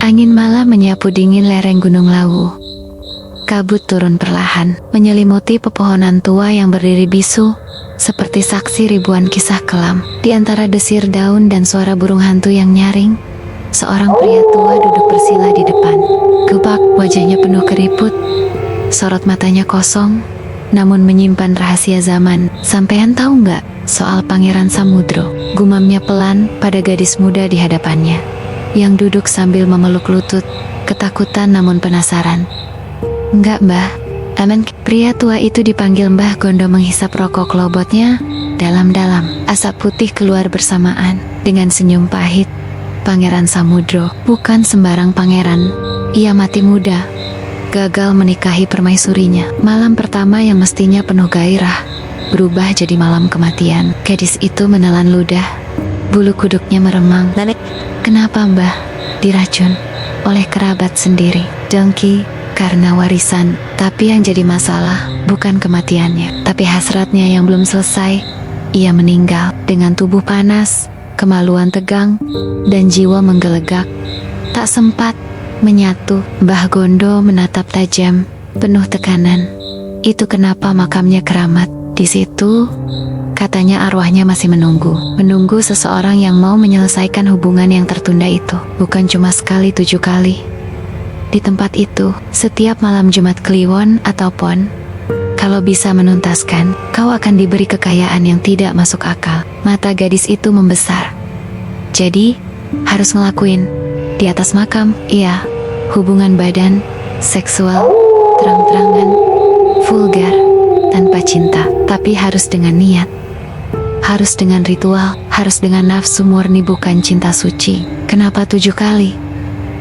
Angin malam menyapu dingin lereng Gunung Lawu. Kabut turun perlahan, menyelimuti pepohonan tua yang berdiri bisu, seperti saksi ribuan kisah kelam. Di antara desir daun dan suara burung hantu yang nyaring, seorang pria tua duduk bersila di depan. Gebak, wajahnya penuh keriput, sorot matanya kosong, namun menyimpan rahasia zaman. Sampean tahu nggak soal Pangeran Samudro? Gumamnya pelan pada gadis muda di hadapannya, yang duduk sambil memeluk lutut, ketakutan namun penasaran. Enggak, Mbah. Aman. Pria tua itu dipanggil Mbah Gondo menghisap rokok lobotnya dalam-dalam. Asap putih keluar bersamaan dengan senyum pahit. Pangeran Samudro bukan sembarang pangeran. Ia mati muda, gagal menikahi permaisurinya. Malam pertama yang mestinya penuh gairah berubah jadi malam kematian. Gadis itu menelan ludah, bulu kuduknya meremang. Kenapa, Mbah? Diracun oleh kerabat sendiri. Dengki karena warisan. Tapi yang jadi masalah bukan kematiannya, tapi hasratnya yang belum selesai. Ia meninggal dengan tubuh panas, kemaluan tegang, dan jiwa menggelegak. Tak sempat menyatu. Mbah Gondo menatap tajam, penuh tekanan. Itu kenapa makamnya keramat. Di situ, katanya arwahnya masih menunggu seseorang yang mau menyelesaikan hubungan yang tertunda itu. Bukan cuma sekali, 7 kali. Di tempat itu, setiap malam Jumat Kliwon atau Pon, kalau bisa menuntaskan, kau akan diberi kekayaan yang tidak masuk akal. Mata gadis itu membesar. Jadi, harus ngelakuin. Di atas makam, iya. Hubungan badan, seksual, terang-terangan, vulgar, tanpa cinta. Tapi harus dengan niat. Harus dengan ritual, harus dengan nafsu murni, bukan cinta suci. Kenapa 7 kali?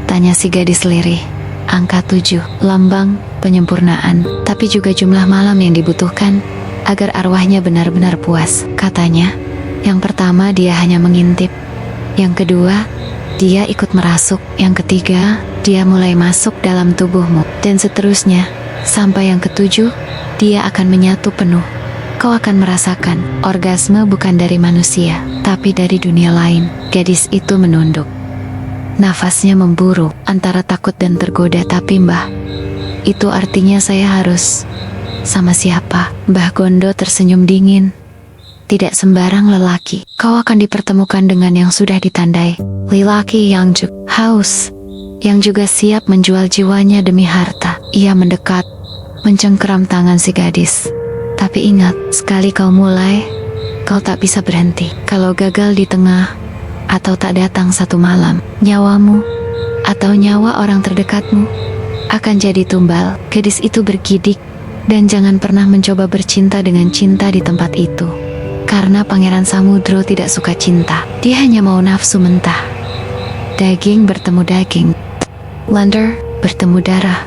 Tanya si gadis lirih. Angka 7, lambang penyempurnaan, tapi juga jumlah malam yang dibutuhkan agar arwahnya benar-benar puas. Katanya, yang pertama dia hanya mengintip, yang kedua dia ikut merasuk, yang ketiga dia mulai masuk dalam tubuhmu, dan seterusnya sampai yang ke-7 dia akan menyatu penuh. Kau akan merasakan orgasme bukan dari manusia, tapi dari dunia lain. Gadis itu menunduk. Nafasnya memburu antara takut dan tergoda. Tapi Mbah, itu artinya saya harus sama siapa? Mbah Gondo tersenyum dingin. Tidak sembarang lelaki. Kau akan dipertemukan dengan yang sudah ditandai. Lelaki yang haus, yang juga siap menjual jiwanya demi harta. Ia mendekat, mencengkeram tangan si gadis. Tapi ingat, sekali kau mulai, kau tak bisa berhenti. Kalau gagal di tengah, atau tak datang satu malam, nyawamu atau nyawa orang terdekatmu akan jadi tumbal. Gadis itu bergidik, dan jangan pernah mencoba bercinta dengan cinta di tempat itu. Karena Pangeran Samudro tidak suka cinta. Dia hanya mau nafsu mentah. Daging bertemu daging, wonder bertemu darah.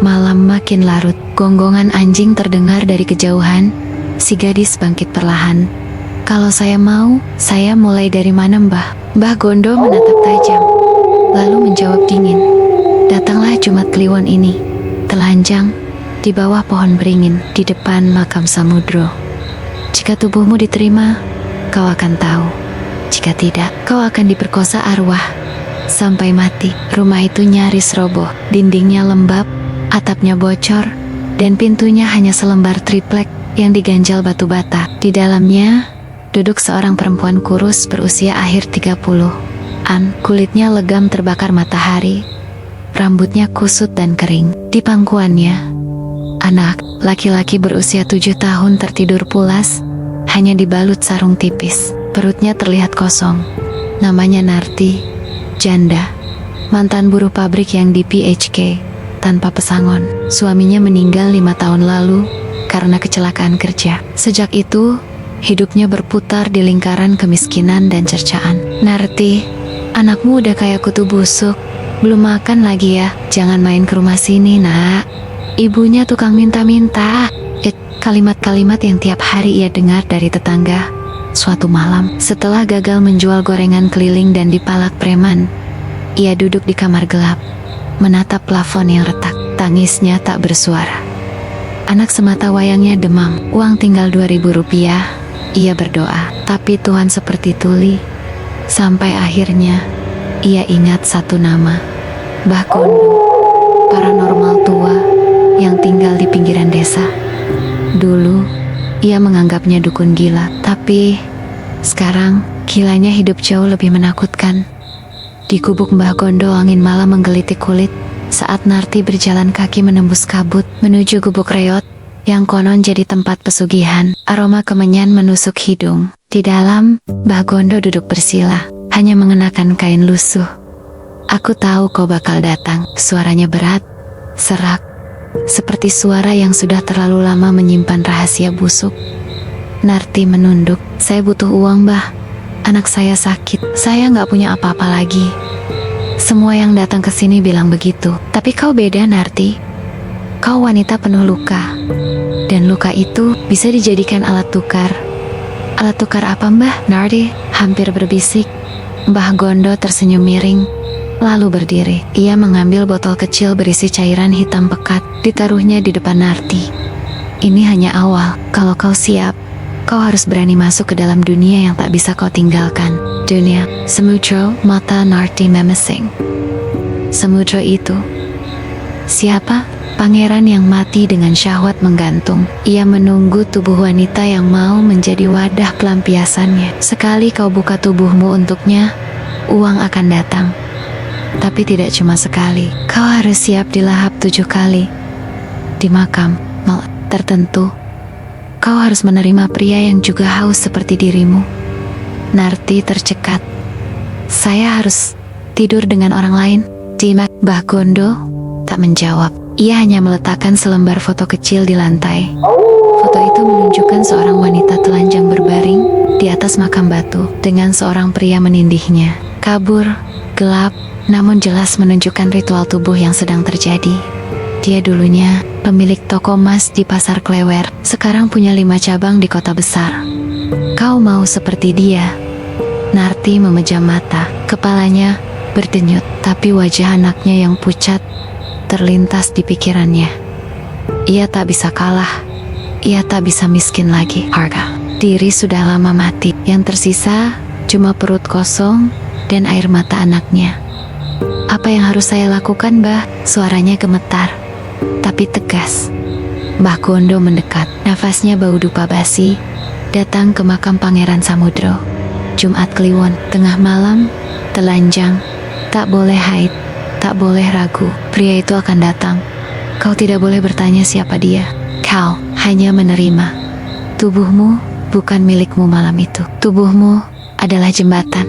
Malam makin larut, gonggongan anjing terdengar dari kejauhan. Si gadis bangkit perlahan. Kalau saya mau, saya mulai dari mana, Mbah? Mbah Gondo menatap tajam, lalu menjawab dingin. Datanglah Jumat Kliwon ini, telanjang, di bawah pohon beringin, di depan makam Samudro. Jika tubuhmu diterima, kau akan tahu. Jika tidak, kau akan diperkosa arwah sampai mati. Rumah itu nyaris roboh, dindingnya lembab, atapnya bocor, dan pintunya hanya selembar triplek yang diganjal batu bata. Di dalamnya duduk seorang perempuan kurus berusia akhir 30-an. Kulitnya legam terbakar matahari, rambutnya kusut dan kering. Di pangkuannya, anak laki-laki berusia 7 tahun tertidur pulas, hanya dibalut sarung tipis. Perutnya terlihat kosong. Namanya Narti, janda, mantan buruh pabrik yang di PHK, tanpa pesangon. Suaminya meninggal 5 tahun lalu karena kecelakaan kerja. Sejak itu, hidupnya berputar di lingkaran kemiskinan dan cercaan. Narti, anakmu udah kayak kutu busuk. Belum makan lagi ya? Jangan main ke rumah sini, nak. Ibunya tukang minta-minta. Kalimat-kalimat yang tiap hari ia dengar dari tetangga. Suatu malam, setelah gagal menjual gorengan keliling dan dipalak preman, ia duduk di kamar gelap, menatap plafon yang retak. Tangisnya tak bersuara. Anak semata wayangnya demam. Uang tinggal 2.000 rupiah. Ia berdoa, tapi Tuhan seperti tuli. Sampai akhirnya ia ingat satu nama, Mbah Gondo, paranormal tua yang tinggal di pinggiran desa. Dulu, ia menganggapnya dukun gila, tapi sekarang gilanya hidup jauh lebih menakutkan. Di gubuk Mbah Gondo, angin malam menggelitik kulit saat Narti berjalan kaki menembus kabut menuju gubuk reot yang konon jadi tempat pesugihan. Aroma kemenyan menusuk hidung. Di dalam, Mbah Gondo duduk bersila, hanya mengenakan kain lusuh. "Aku tahu kau bakal datang." Suaranya berat, serak, seperti suara yang sudah terlalu lama menyimpan rahasia busuk. Narti menunduk. "Saya butuh uang, Mbah. Anak saya sakit. Saya nggak punya apa-apa lagi." Semua yang datang ke sini bilang begitu. Tapi kau beda, Narti. Kau wanita penuh luka. Dan luka itu bisa dijadikan alat tukar. "Alat tukar apa, Mbah?" Narti hampir berbisik. Mbah Gondo tersenyum miring, lalu berdiri. Ia mengambil botol kecil berisi cairan hitam pekat, ditaruhnya di depan Narti. "Ini hanya awal. Kalau kau siap, kau harus berani masuk ke dalam dunia yang tak bisa kau tinggalkan." Dunia. Samudro. Mata Narti memesing. Samudro itu siapa? Pangeran yang mati dengan syahwat menggantung. Ia menunggu tubuh wanita yang mau menjadi wadah pelampiasannya. Sekali kau buka tubuhmu untuknya, uang akan datang. Tapi tidak cuma sekali. Kau harus siap dilahap 7 kali. Di makam tertentu, kau harus menerima pria yang juga haus seperti dirimu. Narti tercekat. "Saya harus tidur dengan orang lain?" Mbah Gondo tak menjawab. Ia hanya meletakkan selembar foto kecil di lantai. Foto itu menunjukkan seorang wanita telanjang berbaring di atas makam batu dengan seorang pria menindihnya. Kabur, gelap, namun jelas menunjukkan ritual tubuh yang sedang terjadi. Dia dulunya pemilik toko emas di Pasar Klewer, sekarang punya 5 cabang di kota besar. "Kau mau seperti dia?" Narti memejam mata. Kepalanya berdenyut, tapi wajah anaknya yang pucat terlintas di pikirannya. Ia tak bisa kalah. Ia tak bisa miskin lagi. Harga diri sudah lama mati. Yang tersisa cuma perut kosong dan air mata anaknya. "Apa yang harus saya lakukan, Mbah?" Suaranya gemetar, tapi tegas. Mbah Gondo mendekat. Nafasnya bau dupa basi. Datang ke makam Pangeran Samudro. Jumat Kliwon, tengah malam, telanjang, tak boleh haid, tak boleh ragu. Pria itu akan datang. Kau tidak boleh bertanya siapa dia. Kau hanya menerima. Tubuhmu bukan milikmu malam itu. Tubuhmu adalah jembatan.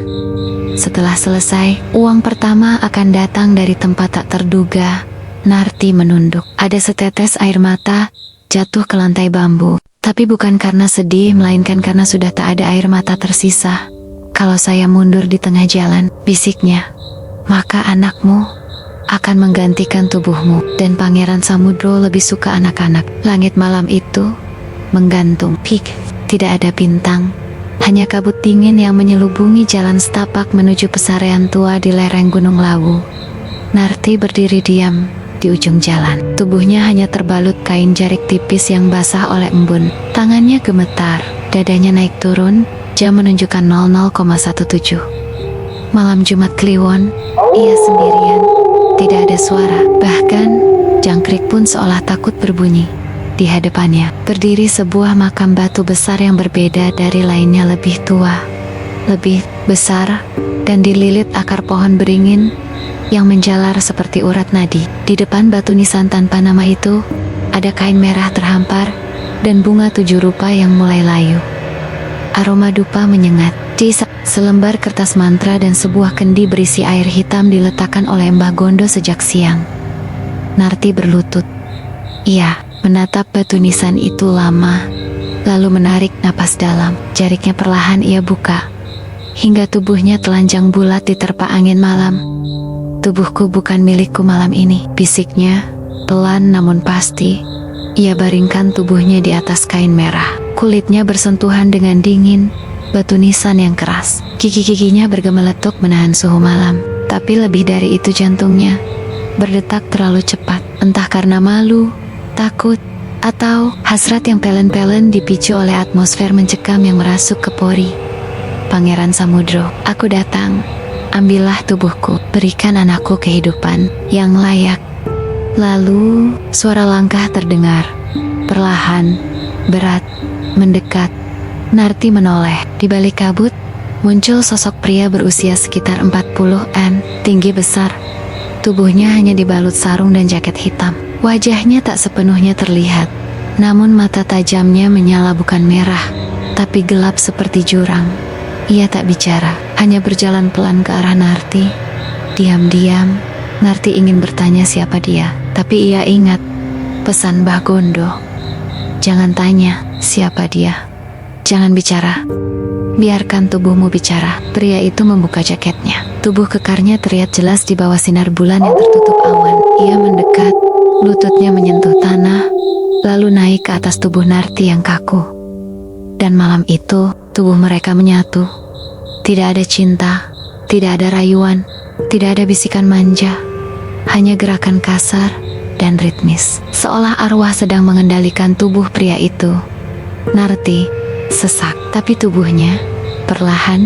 Setelah selesai, uang pertama akan datang dari tempat tak terduga. Narti menunduk. Ada setetes air mata jatuh ke lantai bambu. Tapi bukan karena sedih, melainkan karena sudah tak ada air mata tersisa. "Kalau saya mundur di tengah jalan," bisiknya, "maka anakmu akan menggantikan tubuhmu." Dan Pangeran Samudro lebih suka anak-anak. Langit malam itu menggantung. Pik, tidak ada bintang. Hanya kabut dingin yang menyelubungi jalan setapak menuju pesarean tua di lereng Gunung Lawu. Narti berdiri diam di ujung jalan. Tubuhnya hanya terbalut kain jarik tipis yang basah oleh embun. Tangannya gemetar, dadanya naik turun, jam menunjukkan 00,17. Malam Jumat Kliwon, ia sendirian, tidak ada suara. Bahkan, jangkrik pun seolah takut berbunyi. Di hadapannya, berdiri sebuah makam batu besar yang berbeda dari lainnya, lebih tua, lebih besar, dan dililit akar pohon beringin yang menjalar seperti urat nadi. Di depan batu nisan tanpa nama itu, ada kain merah terhampar dan bunga 7 rupa yang mulai layu. Aroma dupa menyengat. Di selembar kertas mantra dan sebuah kendi berisi air hitam diletakkan oleh Mbah Gondo sejak siang. Narti berlutut. Ia menatap batu nisan itu lama, lalu menarik napas dalam. Jariknya perlahan ia buka, hingga tubuhnya telanjang bulat diterpa angin malam. "Tubuhku bukan milikku malam ini," bisiknya, pelan namun pasti. Ia baringkan tubuhnya di atas kain merah. Kulitnya bersentuhan dengan dingin batu nisan yang keras. Gigi-giginya bergemeletuk menahan suhu malam. Tapi lebih dari itu, jantungnya berdetak terlalu cepat. Entah karena malu, takut, atau hasrat yang pelen-pelen dipicu oleh atmosfer mencekam yang merasuk ke pori. "Pangeran Samudro, aku datang." ambillah tubuhku, berikan anakku kehidupan yang layak. Lalu, suara langkah terdengar, perlahan, berat, mendekat. Narti menoleh. Di balik kabut, muncul sosok pria berusia sekitar 40-an, tinggi besar. Tubuhnya hanya dibalut sarung dan jaket hitam. Wajahnya tak sepenuhnya terlihat, namun mata tajamnya menyala bukan merah, tapi gelap seperti jurang. Ia tak bicara, hanya berjalan pelan ke arah Narti. Diam-diam, Narti ingin bertanya siapa dia, tapi ia ingat pesan Mbah Gondo. Jangan tanya siapa dia. Jangan bicara. Biarkan tubuhmu bicara. Pria itu membuka jaketnya. Tubuh kekarnya terlihat jelas di bawah sinar bulan yang tertutup awan. Ia mendekat, lututnya menyentuh tanah, lalu naik ke atas tubuh Narti yang kaku. Dan malam itu, tubuh mereka menyatu. Tidak ada cinta, tidak ada rayuan, tidak ada bisikan manja, hanya gerakan kasar dan ritmis, seolah arwah sedang mengendalikan tubuh pria itu. Narti sesak, tapi tubuhnya perlahan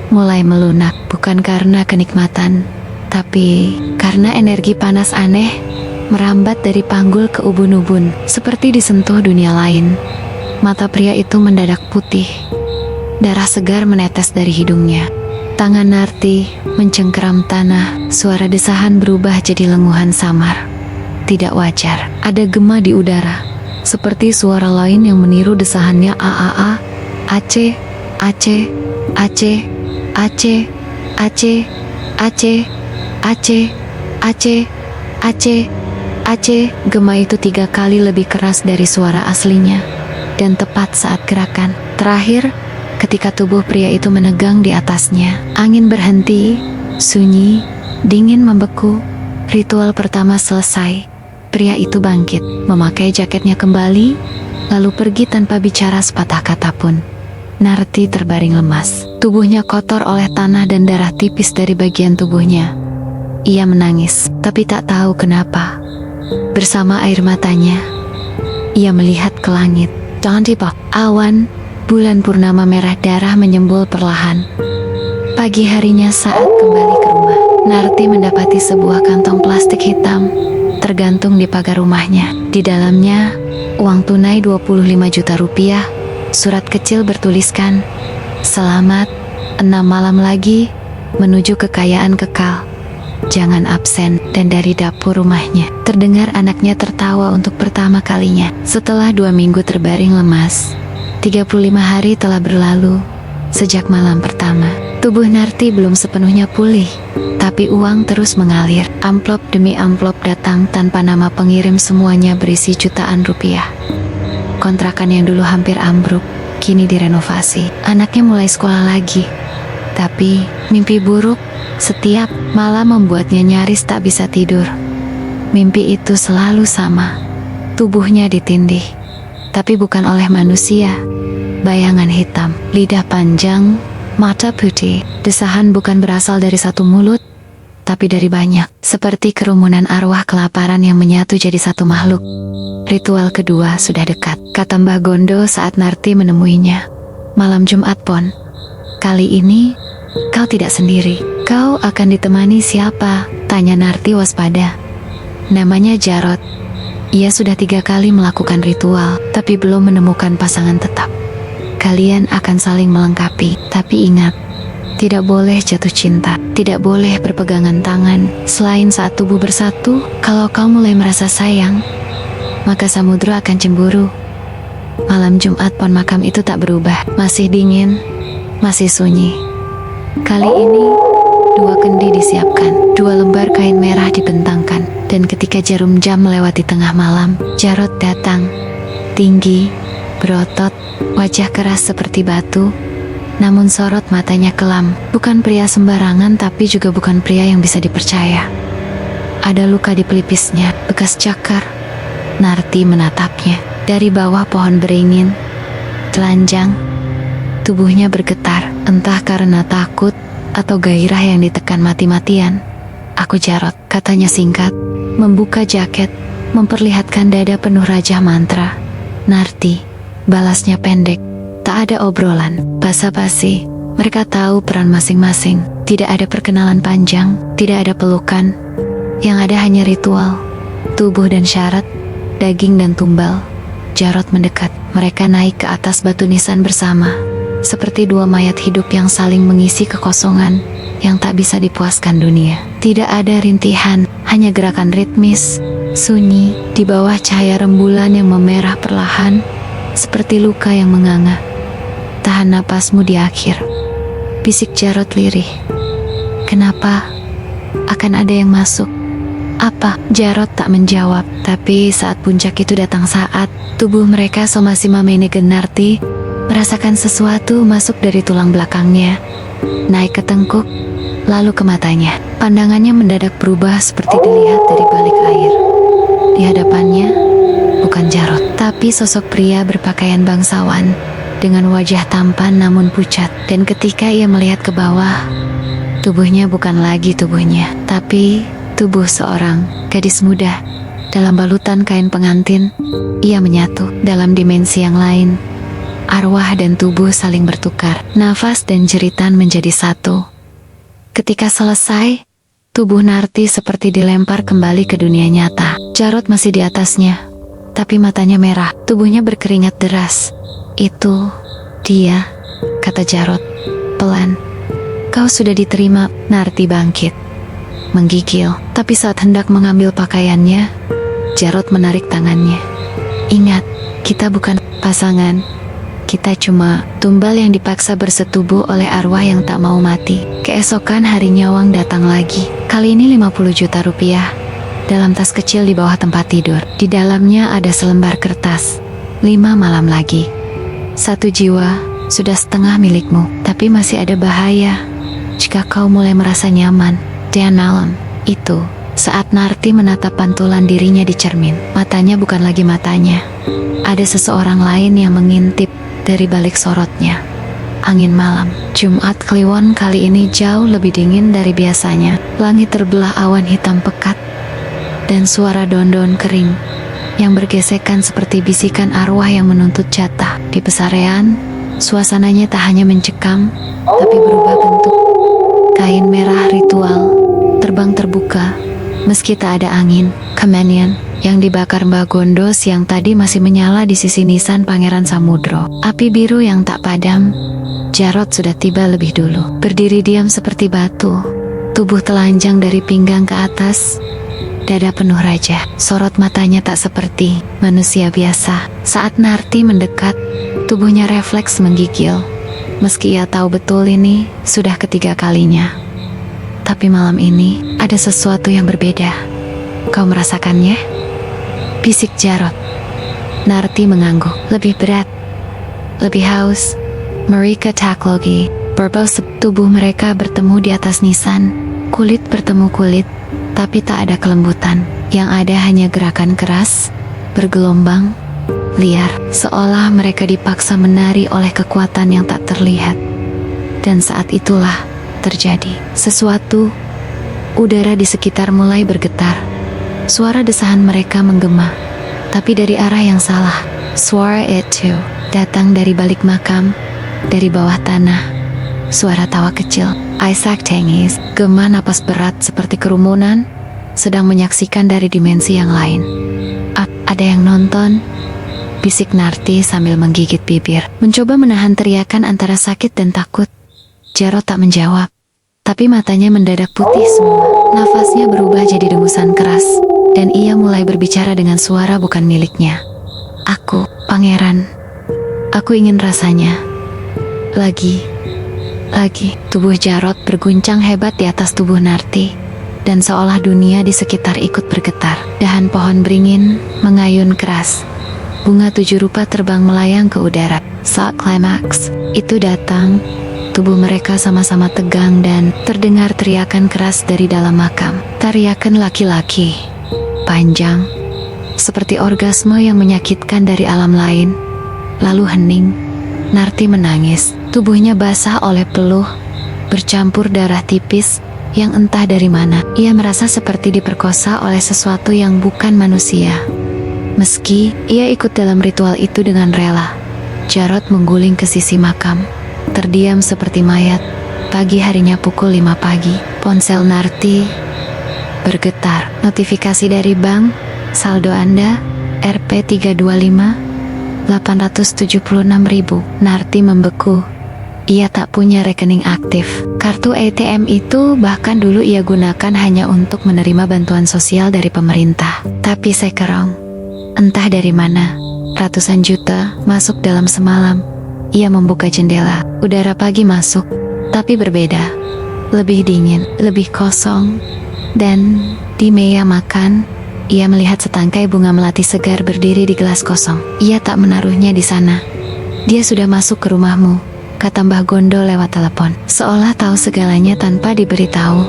mulai melunak, bukan karena kenikmatan, tapi karena energi panas aneh merambat dari panggul ke ubun-ubun, seperti disentuh dunia lain. Mata pria itu mendadak putih, darah segar menetes dari hidungnya. Tangan Narti mencengkeram tanah, suara desahan berubah jadi lenguhan samar. Tidak wajar, ada gema di udara, seperti suara lain yang meniru desahannya AAA, Aceh, Aceh, Aceh, Aceh, Aceh, Aceh, Aceh, Aceh, Aceh, Aceh. Gema itu 3 kali lebih keras dari suara aslinya, dan tepat saat gerakan terakhir, ketika tubuh pria itu menegang di atasnya. Angin berhenti, sunyi, dingin membeku. Ritual pertama selesai. Pria itu bangkit, memakai jaketnya kembali, lalu pergi tanpa bicara sepatah kata pun. Narti terbaring lemas, tubuhnya kotor oleh tanah dan darah tipis dari bagian tubuhnya. Ia menangis, tapi tak tahu kenapa. Bersama air matanya, ia melihat ke langit. Tiba-tiba, awan, bulan purnama merah darah menyembul perlahan. Pagi harinya saat kembali ke rumah, Narti mendapati sebuah kantong plastik hitam tergantung di pagar rumahnya. Di dalamnya, uang tunai 25 juta rupiah. Surat kecil bertuliskan, "Selamat, 6 malam lagi, menuju kekayaan kekal. Jangan absen." Dan dari dapur rumahnya, terdengar anaknya tertawa untuk pertama kalinya. Setelah 2 minggu terbaring lemas, 35 hari telah berlalu sejak malam pertama. Tubuh Narti belum sepenuhnya pulih, tapi uang terus mengalir. Amplop demi amplop datang tanpa nama pengirim, semuanya berisi jutaan rupiah. Kontrakan yang dulu hampir ambruk, kini direnovasi. Anaknya mulai sekolah lagi. Tapi, mimpi buruk setiap malam membuatnya nyaris tak bisa tidur. Mimpi itu selalu sama. Tubuhnya ditindih, tapi bukan oleh manusia. Bayangan hitam, lidah panjang, mata putih. Desahan bukan berasal dari satu mulut, tapi dari banyak. Seperti kerumunan arwah kelaparan yang menyatu jadi satu makhluk. Ritual kedua sudah dekat, kata Mbah Gondo saat Narti menemuinya. Malam Jumat Pon. Kali ini, kau tidak sendiri. Kau akan ditemani siapa? Tanya Narti waspada. Namanya Jarot. Ia sudah 3 kali melakukan ritual, tapi belum menemukan pasangan tetap. Kalian akan saling melengkapi, tapi ingat, tidak boleh jatuh cinta, tidak boleh berpegangan tangan. Selain saat tubuh bersatu, kalau kau mulai merasa sayang, maka samudra akan cemburu. Malam Jumat Pon makam itu tak berubah, masih dingin, masih sunyi. Kali ini, 2 kendi disiapkan, 2 lembar kain merah dibentangkan, dan ketika jarum jam melewati tengah malam, Jarot datang. Tinggi, berotot, wajah keras seperti batu, namun sorot matanya kelam. Bukan pria sembarangan, tapi juga bukan pria yang bisa dipercaya. Ada luka di pelipisnya, bekas cakar. Narti menatapnya dari bawah pohon beringin. Telanjang, tubuhnya bergetar, entah karena takut atau gairah yang ditekan mati-matian. Aku Jarot, katanya singkat, membuka jaket, memperlihatkan dada penuh rajah mantra. Narti, balasnya pendek, tak ada obrolan, basa-basi. Mereka tahu peran masing-masing. Tidak ada perkenalan panjang, tidak ada pelukan. Yang ada hanya ritual, tubuh dan syarat, daging dan tumbal. Jarod mendekat. Mereka naik ke atas batu nisan bersama, seperti dua mayat hidup yang saling mengisi kekosongan yang tak bisa dipuaskan dunia. Tidak ada rintihan, hanya gerakan ritmis, sunyi, di bawah cahaya rembulan yang memerah perlahan, seperti luka yang menganga. Tahan napasmu di akhir, bisik Jarod lirih. Kenapa? Akan ada yang masuk. Apa? Jarod tak menjawab. Tapi saat puncak itu datang, saat tubuh mereka masih Mamenegen Narti merasakan sesuatu masuk dari tulang belakangnya, naik ke tengkuk, lalu ke matanya. Pandangannya mendadak berubah seperti dilihat dari balik air. Di hadapannya bukan Jarod, tapi sosok pria berpakaian bangsawan dengan wajah tampan namun pucat. Dan ketika ia melihat ke bawah, tubuhnya bukan lagi tubuhnya, tapi tubuh seorang gadis muda dalam balutan kain pengantin. Ia menyatu dalam dimensi yang lain. Arwah dan tubuh saling bertukar, nafas dan jeritan menjadi satu. Ketika selesai, tubuh Narti seperti dilempar kembali ke dunia nyata. Jarod masih di atasnya, tapi matanya merah, tubuhnya berkeringat deras. Itu dia, kata Jarod pelan. Kau sudah diterima. Narti bangkit, menggigil, tapi saat hendak mengambil pakaiannya, Jarod menarik tangannya. Ingat, kita bukan pasangan. Kita cuma tumbal yang dipaksa bersetubuh oleh arwah yang tak mau mati. Keesokan harinya Wang datang lagi. Kali ini 50 juta rupiah dalam tas kecil di bawah tempat tidur. Di dalamnya ada selembar kertas. 5 malam lagi. 1 jiwa sudah setengah milikmu, tapi masih ada bahaya jika kau mulai merasa nyaman. Dan malam itu, saat Narti menatap pantulan dirinya di cermin, matanya bukan lagi matanya. Ada seseorang lain yang mengintip dari balik sorotnya. Angin malam, Jumat Kliwon kali ini jauh lebih dingin dari biasanya. Langit terbelah awan hitam pekat, dan suara daun-daun kering yang bergesekan seperti bisikan arwah yang menuntut jatah. Di pesarean, suasananya tak hanya mencekam, tapi berubah bentuk. Kain merah ritual terbang terbuka, meski tak ada angin. Kemanian yang dibakar Mbak Gondos yang tadi masih menyala di sisi nisan Pangeran Samudro. Api biru yang tak padam. Jarod sudah tiba lebih dulu. Berdiri diam seperti batu, tubuh telanjang dari pinggang ke atas, dada penuh raja. Sorot matanya tak seperti manusia biasa. Saat Narti mendekat, tubuhnya refleks menggigil. Meski ia tahu betul ini sudah ketiga kalinya. Tapi malam ini ada sesuatu yang berbeda. Kau merasakannya? Bisik Jarod. Narti mengangguk. Lebih berat, lebih haus. Mereka taklogi. Berbau tubuh mereka bertemu di atas nisan. Kulit bertemu kulit, tapi tak ada kelembutan. Yang ada hanya gerakan keras, bergelombang, liar, seolah mereka dipaksa menari oleh kekuatan yang tak terlihat. Dan saat itulah terjadi sesuatu. Udara di sekitar mulai bergetar. Suara desahan mereka menggema, tapi dari arah yang salah. Suara itu datang dari balik makam, dari bawah tanah. Suara tawa kecil. Isaac Tengis, gema napas berat seperti kerumunan sedang menyaksikan dari dimensi yang lain. Ada yang nonton? Bisik Narti sambil menggigit bibir, mencoba menahan teriakan antara sakit dan takut. Jarod tak menjawab, tapi matanya mendadak putih semua. Nafasnya berubah jadi dengusan keras, dan ia mulai berbicara dengan suara bukan miliknya. Aku, pangeran. Aku ingin rasanya. Lagi. Tubuh Jarod berguncang hebat di atas tubuh Narti, dan seolah dunia di sekitar ikut bergetar. Dahan pohon beringin mengayun keras. Bunga 7 rupa terbang melayang ke udara. Saat klimaks itu datang, tubuh mereka sama-sama tegang dan terdengar teriakan keras dari dalam makam. Teriakan laki-laki, panjang, seperti orgasme yang menyakitkan dari alam lain. Lalu hening. Narti menangis. Tubuhnya basah oleh peluh, bercampur darah tipis yang entah dari mana. Ia merasa seperti diperkosa oleh sesuatu yang bukan manusia. Meski ia ikut dalam ritual itu dengan rela, Jarod mengguling ke sisi makam, terdiam seperti mayat, Pagi harinya pukul 5 pagi, ponsel Narti bergetar. Notifikasi dari bank, saldo Anda, Rp325, 876.000. Narti membeku. Ia tak punya rekening aktif. Kartu ATM itu bahkan dulu ia gunakan hanya untuk menerima bantuan sosial dari pemerintah. Tapi sekarang, entah dari mana, ratusan juta masuk dalam semalam. Ia membuka jendela. Udara pagi masuk, tapi berbeda. Lebih dingin, lebih kosong. Dan di meja makan, ia melihat setangkai bunga melati segar berdiri di gelas kosong. Ia tak menaruhnya di sana. Dia sudah masuk ke rumahmu, kata Mbah Gondo lewat telepon. Seolah tahu segalanya tanpa diberitahu.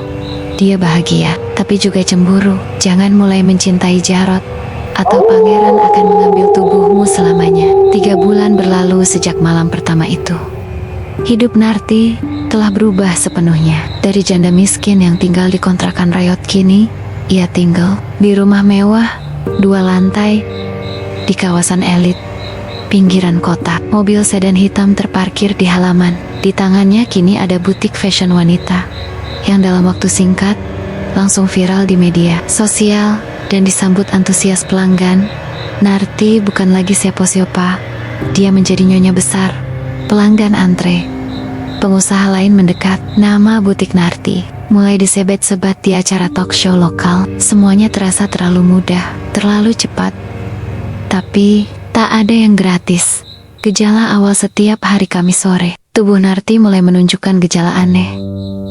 Dia bahagia, tapi juga cemburu. Jangan mulai mencintai Jarot, atau pangeran akan mengambil tubuhmu selamanya. 3 bulan berlalu sejak malam pertama itu. Hidup Narti telah berubah sepenuhnya. Dari janda miskin yang tinggal di kontrakan rayot, kini ia tinggal di rumah mewah 2 lantai di kawasan elit pinggiran kota. Mobil sedan hitam terparkir di halaman. Di tangannya kini ada butik fashion wanita yang dalam waktu singkat langsung viral di media sosial dan disambut antusias pelanggan. Narti bukan lagi siapa-siapa. Dia menjadi nyonya besar. Pelanggan antre. Pengusaha lain mendekat. Nama butik Narti mulai disebat-sebat di acara talk show lokal. Semuanya terasa terlalu mudah, terlalu cepat. Tapi tak ada yang gratis. Gejala awal setiap hari Kamis sore. Tubuh Narti mulai menunjukkan gejala aneh.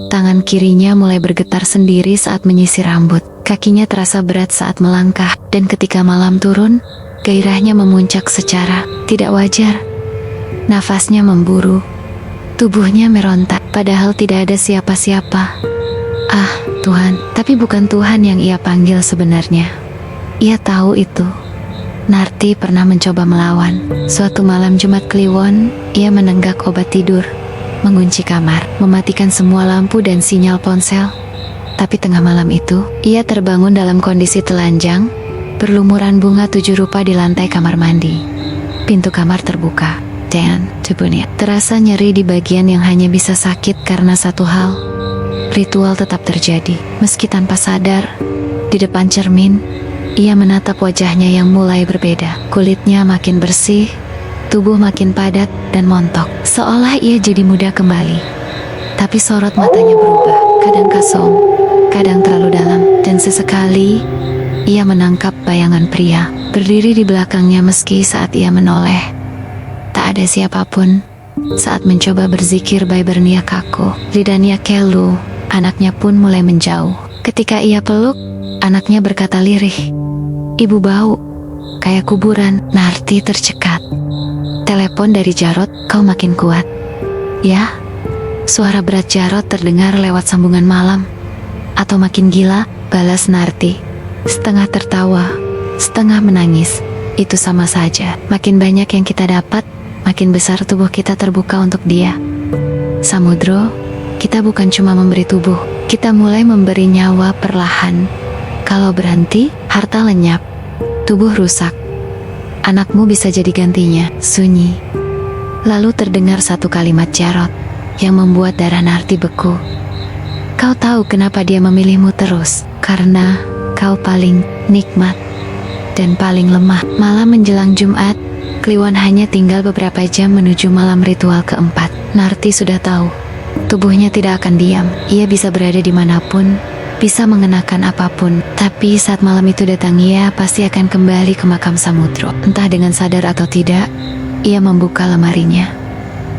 Tangan kirinya mulai bergetar sendiri saat menyisir rambut. Kakinya terasa berat saat melangkah. Dan ketika malam turun, gairahnya memuncak secara tidak wajar. Nafasnya memburu. Tubuhnya merontak, padahal tidak ada siapa-siapa. Ah, Tuhan, tapi bukan Tuhan yang ia panggil sebenarnya. Ia tahu itu. Narti pernah mencoba melawan. Suatu malam Jumat Kliwon, ia menenggak obat tidur, mengunci kamar, mematikan semua lampu dan sinyal ponsel. Tapi tengah malam itu, ia terbangun dalam kondisi telanjang, berlumuran bunga 7 rupa di lantai kamar mandi. Pintu kamar terbuka, dan tubuhnya terasa nyeri di bagian yang hanya bisa sakit karena satu hal. Ritual tetap terjadi, meski tanpa sadar. Di depan cermin, ia menatap wajahnya yang mulai berbeda. Kulitnya makin bersih, tubuh makin padat dan montok, seolah ia jadi muda kembali. Tapi sorot matanya berubah, kadang kasong, kadang terlalu dalam, dan sesekali ia menangkap bayangan pria berdiri di belakangnya. Meski saat ia menoleh tak ada siapapun. Saat mencoba berzikir by berniat kaku, lidahnya kelu, anaknya pun mulai menjauh. Ketika ia peluk, anaknya berkata lirih, "Ibu bau kayak kuburan." Narti tercekat. Telepon dari Jarot, "Kau makin kuat." "Ya." Suara berat Jarot terdengar lewat sambungan malam. "Atau makin gila?" balas Narti, setengah tertawa, setengah menangis. "Itu sama saja. Makin banyak yang kita dapat, makin besar tubuh kita terbuka untuk dia. Samudro, kita bukan cuma memberi tubuh, kita mulai memberi nyawa perlahan. Kalau berhenti, harta lenyap, tubuh rusak. Anakmu bisa jadi gantinya." Sunyi. Lalu terdengar satu kalimat Jarot yang membuat darah Narti beku. "Kau tahu kenapa dia memilihmu terus? Karena kau paling nikmat dan paling lemah." Malam menjelang Jumat Kliwon hanya tinggal beberapa jam menuju malam ritual keempat. Narti sudah tahu, tubuhnya tidak akan diam. Ia bisa berada dimanapun, bisa mengenakan apapun. Tapi saat malam itu datang, ia pasti akan kembali ke makam Samudro. Entah dengan sadar atau tidak, ia membuka lemarinya,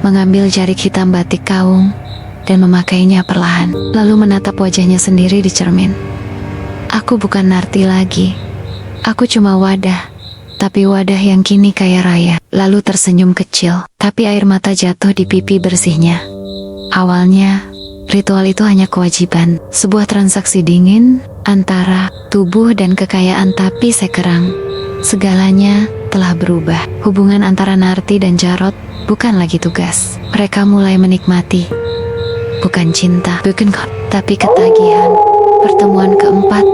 mengambil jarik hitam batik kaung, dan memakainya perlahan. Lalu menatap wajahnya sendiri di cermin. "Aku bukan Narti lagi. Aku cuma wadah. Tapi wadah yang kini kaya raya." Lalu tersenyum kecil, tapi air mata jatuh di pipi bersihnya. Awalnya, ritual itu hanya kewajiban, sebuah transaksi dingin antara tubuh dan kekayaan. Tapi sekarang, segalanya telah berubah. Hubungan antara Narti dan Jarot bukan lagi tugas. Mereka mulai menikmati. Bukan cinta, bukan tapi ketagihan. Pertemuan keempat,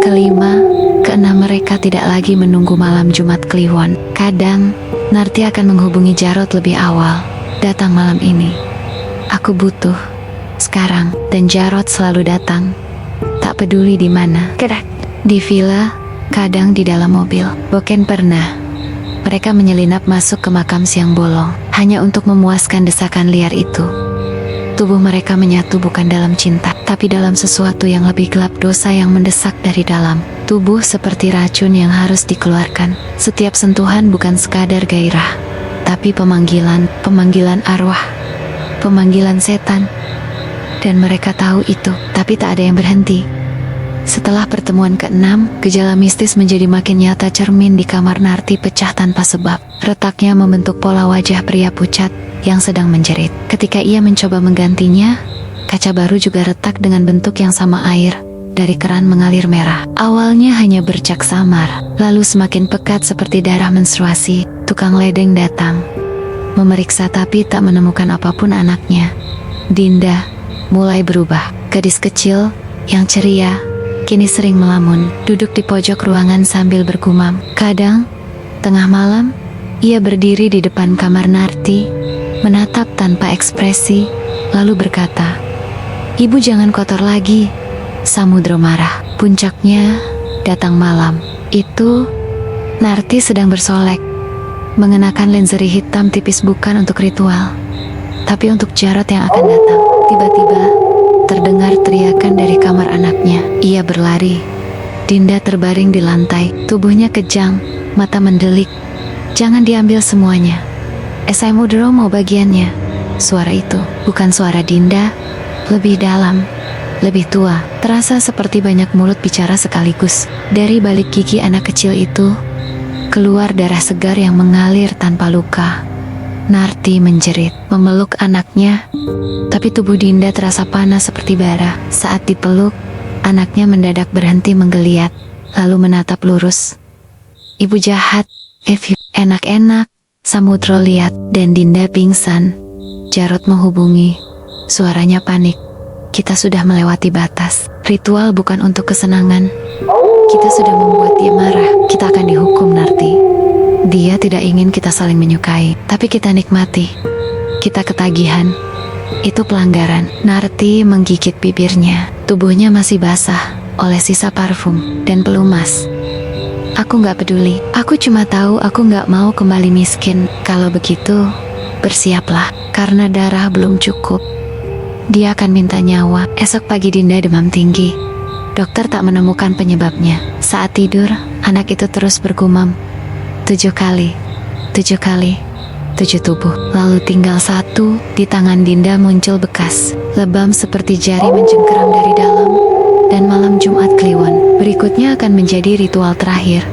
kelima, keenam, mereka tidak lagi menunggu malam Jumat Kliwon. Kadang, Narti akan menghubungi Jarot lebih awal. "Datang malam ini. Aku butuh sekarang, dan Jarod selalu datang. Tak peduli di mana. Di villa, kadang di dalam mobil. Bahkan pernah mereka menyelinap masuk ke makam siang bolong, hanya untuk memuaskan desakan liar itu. Tubuh mereka menyatu bukan dalam cinta, tapi dalam sesuatu yang lebih gelap, dosa yang mendesak dari dalam. Tubuh seperti racun yang harus dikeluarkan. Setiap sentuhan bukan sekadar gairah, tapi pemanggilan arwah, pemanggilan setan. Dan mereka tahu itu, tapi tak ada yang berhenti. Setelah pertemuan ke-6, gejala mistis menjadi makin nyata. Cermin di kamar Narti pecah tanpa sebab. Retaknya membentuk pola wajah pria pucat yang sedang menjerit. Ketika ia mencoba menggantinya, kaca baru juga retak dengan bentuk yang sama. Air dari keran mengalir merah. Awalnya hanya bercak samar, lalu semakin pekat seperti darah menstruasi. Tukang ledeng datang, memeriksa tapi tak menemukan apapun. Anaknya, Dinda, mulai berubah. Gadis kecil yang ceria kini sering melamun, duduk di pojok ruangan sambil bergumam. Kadang, tengah malam, ia berdiri di depan kamar Narti, menatap tanpa ekspresi, lalu berkata, "Ibu jangan kotor lagi." Samudra marah. Puncaknya, datang malam. Itu, Narti sedang bersolek, mengenakan lingerie hitam tipis, bukan untuk ritual, tapi untuk Jarod yang akan datang. Tiba-tiba, terdengar teriakan dari kamar anaknya. Ia berlari. Dinda terbaring di lantai, tubuhnya kejang, mata mendelik. "Jangan diambil semuanya. Samudra mau bagiannya." Suara itu bukan suara Dinda, lebih dalam, lebih tua, terasa seperti banyak mulut bicara sekaligus. Dari balik gigi anak kecil itu, keluar darah segar yang mengalir tanpa luka. Narti menjerit, memeluk anaknya, tapi tubuh Dinda terasa panas seperti bara. Saat dipeluk, anaknya mendadak berhenti menggeliat, lalu menatap lurus. "Ibu jahat, enak-enak." Samudra lihat, dan Dinda pingsan. Jarod menghubungi, suaranya panik. "Kita sudah melewati batas. Ritual bukan untuk kesenangan. Kita sudah membuat dia marah. Kita akan dihukum, Narti. Dia tidak ingin kita saling menyukai, tapi kita nikmati. Kita ketagihan. Itu pelanggaran." Narti menggigit bibirnya. Tubuhnya masih basah oleh sisa parfum dan pelumas. "Aku gak peduli. Aku cuma tahu aku gak mau kembali miskin. Kalau begitu, bersiaplah, karena darah belum cukup. Dia akan minta nyawa." Esok pagi Dinda demam tinggi. Dokter tak menemukan penyebabnya. Saat tidur, anak itu terus bergumam, 7 kali, 7 kali, 7 tubuh. Lalu tinggal 1, di tangan Dinda muncul bekas lebam seperti jari mencengkeram dari dalam. Dan malam Jumat Kliwon berikutnya akan menjadi ritual terakhir.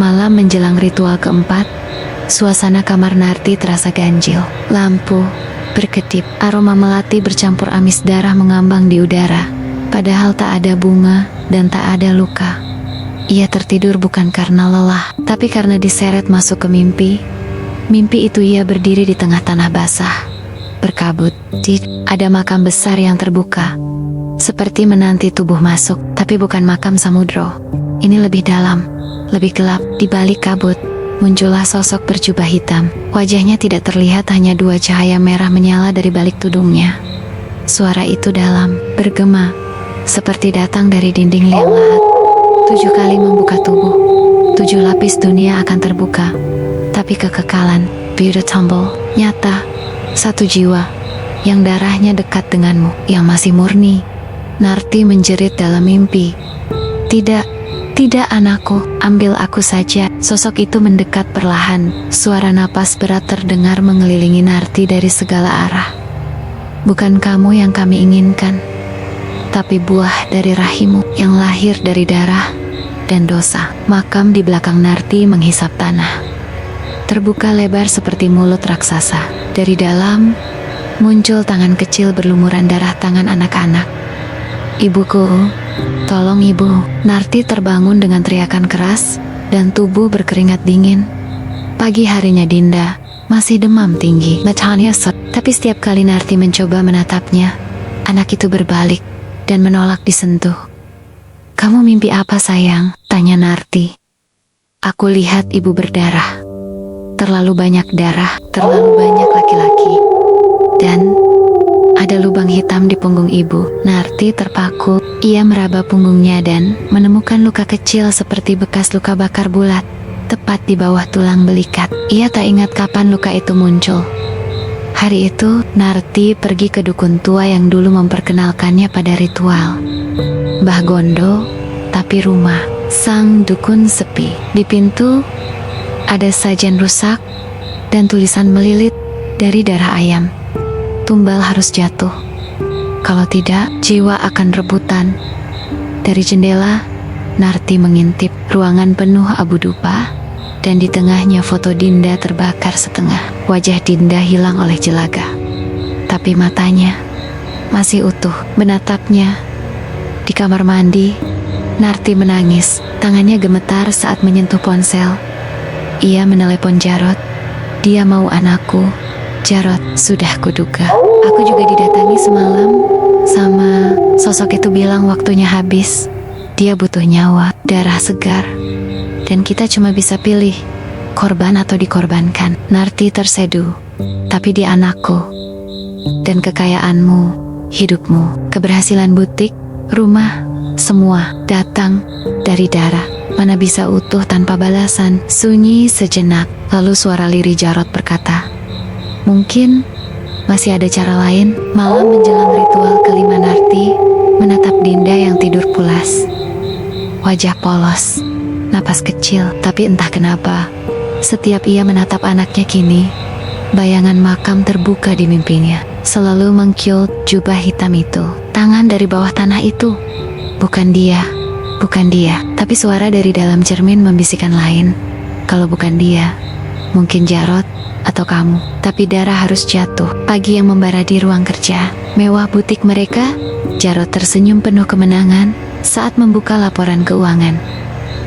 Malam menjelang ritual keempat, suasana kamar Narti terasa ganjil. Lampu berkedip, aroma melati bercampur amis darah mengambang di udara. Padahal tak ada bunga dan tak ada luka. Ia tertidur bukan karena lelah, tapi karena diseret masuk ke mimpi. Mimpi itu ia berdiri di tengah tanah basah, berkabut. Ada makam besar yang terbuka, seperti menanti tubuh masuk, tapi bukan makam Samudra. Ini lebih dalam, lebih gelap. Di balik kabut, muncullah sosok berjubah hitam. Wajahnya tidak terlihat, hanya 2 cahaya merah menyala dari balik tudungnya. Suara itu dalam, bergema, seperti datang dari dinding liang lahat. 7 kali membuka tubuh, 7 lapis dunia akan terbuka. Tapi kekekalan, beautiful, nyata. 1 jiwa, yang darahnya dekat denganmu, yang masih murni. Narti menjerit dalam mimpi. Tidak, tidak anakku, ambil aku saja." Sosok itu mendekat perlahan. Suara napas berat terdengar mengelilingi Narti dari segala arah. "Bukan kamu yang kami inginkan, tapi buah dari rahimmu yang lahir dari darah dan dosa." Makam di belakang Narti menghisap tanah, terbuka lebar seperti mulut raksasa. Dari dalam, muncul tangan kecil berlumuran darah, tangan anak-anak. "Ibuku, tolong ibu." Narti terbangun dengan teriakan keras, dan tubuh berkeringat dingin. Pagi harinya Dinda masih demam tinggi, tapi setiap kali Narti mencoba menatapnya, anak itu berbalik dan menolak disentuh. "Kamu mimpi apa sayang?" tanya Narti. "Aku lihat ibu berdarah. Terlalu banyak darah, terlalu banyak laki-laki. Dan Ada lubang hitam di punggung ibu. Narti terpaku. Ia meraba punggungnya dan menemukan luka kecil seperti bekas luka bakar bulat, tepat di bawah tulang belikat. Ia tak ingat kapan luka itu muncul. Hari itu, Narti pergi ke dukun tua yang dulu memperkenalkannya pada ritual. Mbah Gondo, tapi rumah sang dukun sepi. Di pintu, ada sajen rusak dan tulisan melilit dari darah ayam. Tumbal harus jatuh. Kalau tidak, jiwa akan rebutan. Dari jendela, Narti mengintip ruangan penuh abu dupa. Dan di tengahnya foto Dinda terbakar setengah. Wajah Dinda hilang oleh jelaga, tapi matanya masih utuh menatapnya. Di kamar mandi, Narti menangis. Tangannya gemetar saat menyentuh ponsel. Ia menelepon Jarot. Dia mau anakku. Jarot, sudah kuduga. Aku juga didatangi semalam sama sosok itu, bilang waktunya habis. Dia butuh nyawa, darah segar. Dan kita cuma bisa pilih, korban atau dikorbankan. Narti terseduh. Tapi dia anakku. Dan kekayaanmu, hidupmu, keberhasilan butik, rumah, semua datang dari darah. Mana bisa utuh tanpa balasan? Sunyi sejenak, lalu suara lirih Jarot berkata, mungkin masih ada cara lain. Malam menjelang ritual kelima, Narti menatap Dinda yang tidur pulas. Wajah polos, napas kecil, tapi entah kenapa, setiap ia menatap anaknya kini, bayangan makam terbuka di mimpinya. Selalu mengkiut jubah hitam itu, tangan dari bawah tanah itu. Bukan dia, bukan dia. Tapi suara dari dalam cermin membisikkan lain. Kalau bukan dia, mungkin Jarot atau kamu. Tapi darah harus jatuh. Pagi yang membara di ruang kerja mewah butik mereka, Jarot tersenyum penuh kemenangan saat membuka laporan keuangan.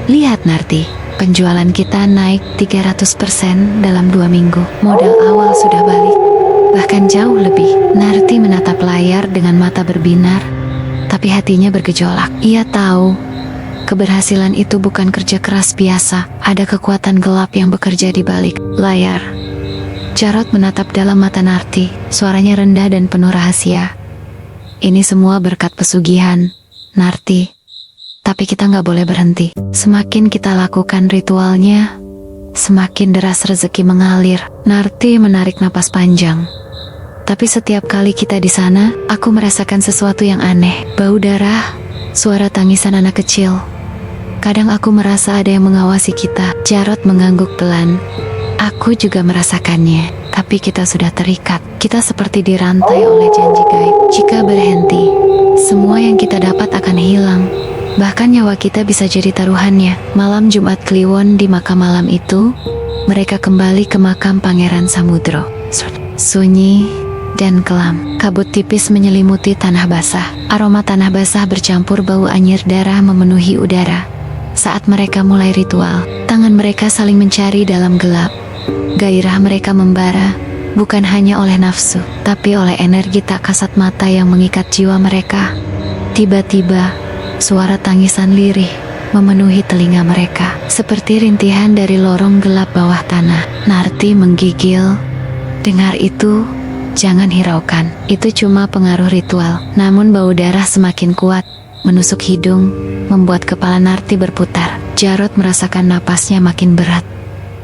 Lihat Narti, penjualan kita naik 300% dalam 2 minggu. Modal awal sudah balik, bahkan jauh lebih. Narti menatap layar dengan mata berbinar, tapi hatinya bergejolak. Ia tahu, keberhasilan itu bukan kerja keras biasa. Ada kekuatan gelap yang bekerja di balik layar. Jarot menatap dalam mata Narti, suaranya rendah dan penuh rahasia. Ini semua berkat pesugihan, Narti. Tapi kita nggak boleh berhenti. Semakin kita lakukan ritualnya, semakin deras rezeki mengalir. Narti menarik napas panjang. Tapi setiap kali kita di sana, aku merasakan sesuatu yang aneh. Bau darah, suara tangisan anak kecil. Kadang aku merasa ada yang mengawasi kita. Jarot mengangguk pelan. Aku juga merasakannya. Tapi kita sudah terikat. Kita seperti dirantai oleh janji gaib. Jika berhenti, semua yang kita dapat akan hilang. Bahkan nyawa kita bisa jadi taruhannya. Malam Jumat Kliwon, di makam malam itu, mereka kembali ke makam Pangeran Samudro. Sunyi dan kelam. Kabut tipis menyelimuti tanah basah. Aroma tanah basah bercampur bau anyir darah memenuhi udara. Saat mereka mulai ritual, tangan mereka saling mencari dalam gelap. Gairah mereka membara, bukan hanya oleh nafsu, tapi oleh energi tak kasat mata yang mengikat jiwa mereka. Tiba-tiba, suara tangisan lirih memenuhi telinga mereka, seperti rintihan dari lorong gelap bawah tanah. Narti menggigil. Dengar itu, jangan hiraukan. Itu cuma pengaruh ritual. Namun bau darah semakin kuat, menusuk hidung, membuat kepala Narti berputar. Jarot merasakan napasnya makin berat.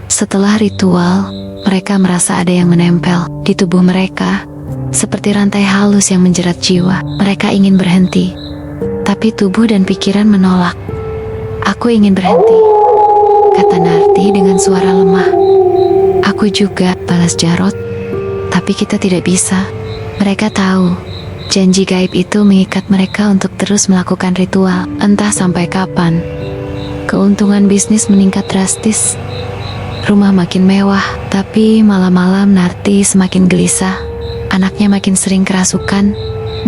Setelah ritual, mereka merasa ada yang menempel di tubuh mereka, seperti rantai halus yang menjerat jiwa. Mereka ingin berhenti, tapi tubuh dan pikiran menolak. Aku ingin berhenti, kata Narti dengan suara lemah. Aku juga, balas Jarot. Tapi kita tidak bisa. Mereka tahu, janji gaib itu mengikat mereka untuk terus melakukan ritual, entah sampai kapan. Keuntungan bisnis meningkat drastis. Rumah makin mewah, tapi malam-malam Narti semakin gelisah. Anaknya makin sering kerasukan,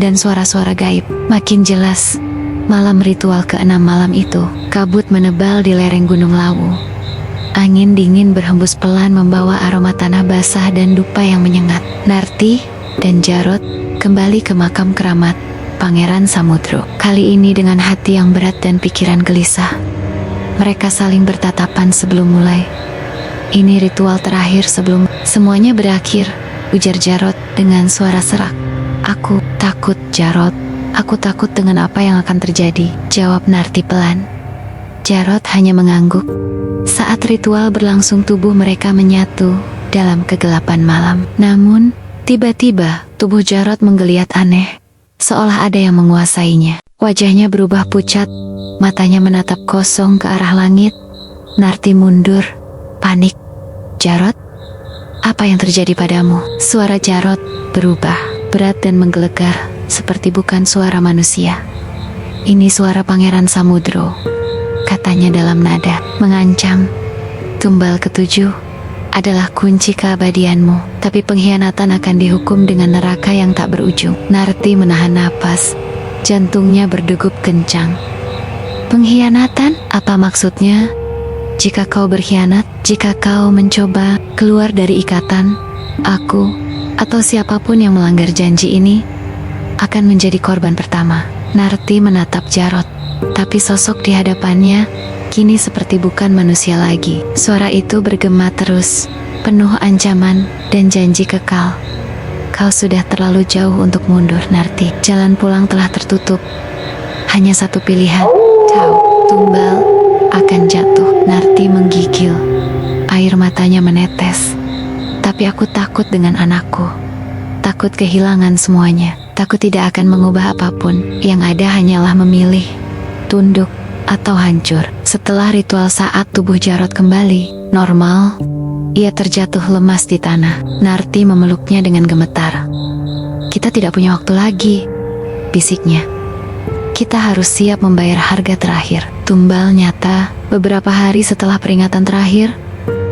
dan suara-suara gaib makin jelas. Malam ritual ke-6 malam itu, kabut menebal di lereng Gunung Lawu. Angin dingin berhembus pelan membawa aroma tanah basah dan dupa yang menyengat. Narti dan Jarot kembali ke makam keramat Pangeran Samudro. Kali ini dengan hati yang berat dan pikiran gelisah. Mereka saling bertatapan sebelum mulai. Ini ritual terakhir sebelum semuanya berakhir, ujar Jarot dengan suara serak. Aku takut, Jarot. Aku takut dengan apa yang akan terjadi, jawab Narti pelan. Jarot hanya mengangguk. Saat ritual berlangsung, tubuh mereka menyatu dalam kegelapan malam. Namun, tiba-tiba tubuh Jarot menggeliat aneh, seolah ada yang menguasainya. Wajahnya berubah pucat, matanya menatap kosong ke arah langit. Narti mundur, panik. Jarot, apa yang terjadi padamu? Suara Jarot berubah, berat dan menggelegar, seperti bukan suara manusia. Ini suara Pangeran Samudro, katanya dalam nada mengancam. Tumbal ketujuh adalah kunci keabadianmu, tapi pengkhianatan akan dihukum dengan neraka yang tak berujung. Narti menahan napas, jantungnya berdegup kencang. Pengkhianatan? Apa maksudnya? Jika kau berkhianat, jika kau mencoba keluar dari ikatan, aku atau siapapun yang melanggar janji ini akan menjadi korban pertama. Narti menatap Jarot, tapi sosok di hadapannya kini seperti bukan manusia lagi. Suara itu bergema terus, penuh ancaman dan janji kekal. Kau sudah terlalu jauh untuk mundur, Narti. Jalan pulang telah tertutup. Hanya satu pilihan. Kau, tumbal, akan jatuh. Narti menggigil. Air matanya menetes. Tapi aku takut dengan anakku. Takut kehilangan semuanya. Takut tidak akan mengubah apapun. Yang ada hanyalah memilih, tunduk, atau hancur. Setelah ritual saat tubuh Jarot kembali normal, ia terjatuh lemas di tanah. Narti memeluknya dengan gemetar. Kita tidak punya waktu lagi, bisiknya. Kita harus siap membayar harga terakhir. Tumbal nyata, beberapa hari setelah peringatan terakhir,